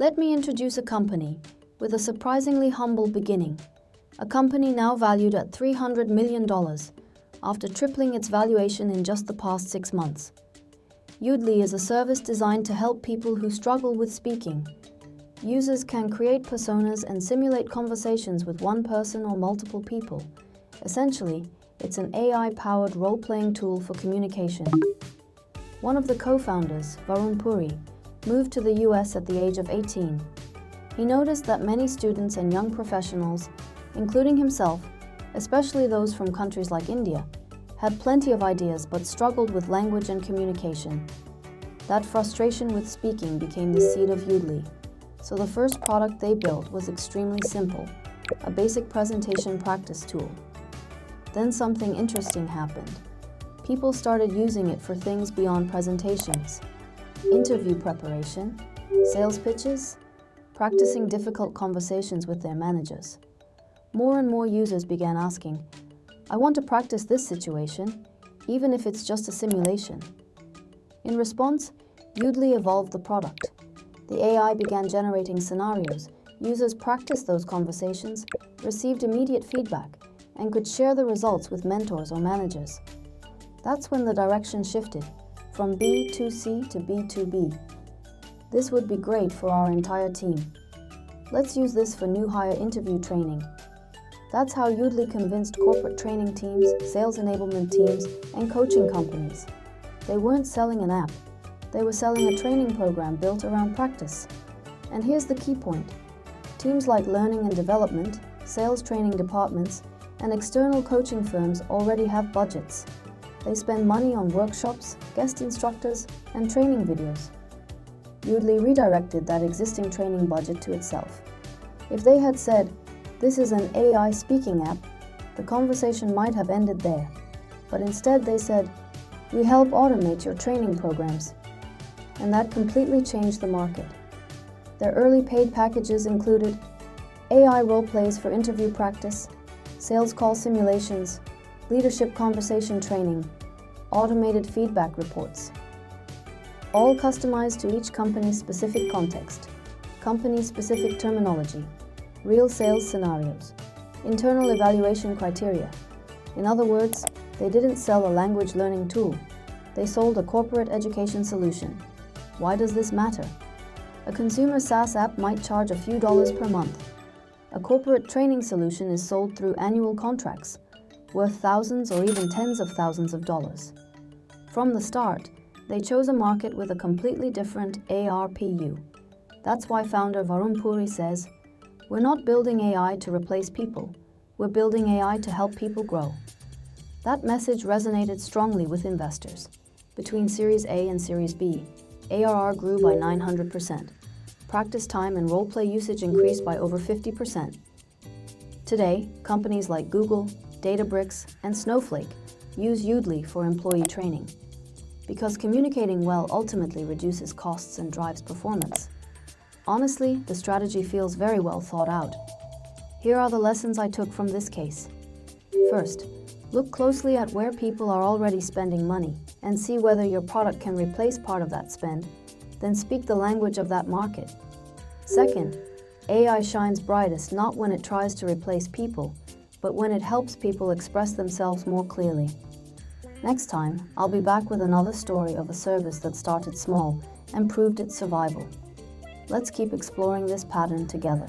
Let me introduce a company with a surprisingly humble beginning. A company now valued at $300 million after tripling its valuation in just the past 6 months. Yudelli is a service designed to help people who struggle with speaking. Users can create personas and simulate conversations with one person or multiple people. Essentially, it's an AI-powered role-playing tool for communication. One of the co-founders, Varun Puri, moved to the US at the age of 18. He noticed that many students and young professionals, including himself, especially those from countries like India, had plenty of ideas but struggled with language and communication. That frustration with speaking became the seed of Yudelli. So the first product they built was extremely simple, a basic presentation practice tool. Then something interesting happened. People started using it for things beyond presentations. Interview preparation, sales pitches, practicing difficult conversations with their managers. More and more users began asking, "I want to practice this situation, even if it's just a simulation." In response, Yudelli evolved the product. The AI began generating scenarios. Users practiced those conversations, received immediate feedback, and could share the results with mentors or managers. That's when the direction shifted, from B2C to B2B. This would be great for our entire team. Let's use this for new hire interview training. That's how Yudelli convinced corporate training teams, sales enablement teams, and coaching companies. They weren't selling an app. They were selling a training program built around practice. And here's the key point. Teams like learning and development, sales training departments, and external coaching firms already have budgets. They spend money on workshops, guest instructors, and training videos. Yudelli redirected that existing training budget to itself. If they had said, "This is an AI speaking app," the conversation might have ended there. But instead they said, "We help automate your training programs." And that completely changed the market. Their early paid packages included AI role plays for interview practice, sales call simulations, leadership conversation training, automated feedback reports. All customized to each company's specific context, company-specific terminology, real sales scenarios, internal evaluation criteria. In other words, they didn't sell a language learning tool. They sold a corporate education solution. Why does this matter? A consumer SaaS app might charge a few dollars per month. A corporate training solution is sold through annual contracts, worth thousands or even tens of thousands of dollars. From the start, they chose a market with a completely different ARPU. That's why founder Varun Puri says, "We're not building AI to replace people. We're building AI to help people grow." That message resonated strongly with investors. Between Series A and Series B, ARR grew by 900%. Practice time and role-play usage increased by over 50%. Today, companies like Google, Databricks, and Snowflake use Yudelli for employee training. Because communicating well ultimately reduces costs and drives performance. Honestly, the strategy feels very well thought out. Here are the lessons I took from this case. First, look closely at where people are already spending money and see whether your product can replace part of that spend, then speak the language of that market. Second, AI shines brightest not when it tries to replace people, but when it helps people express themselves more clearly. Next time, I'll be back with another story of a service that started small and proved its survival. Let's keep exploring this pattern together.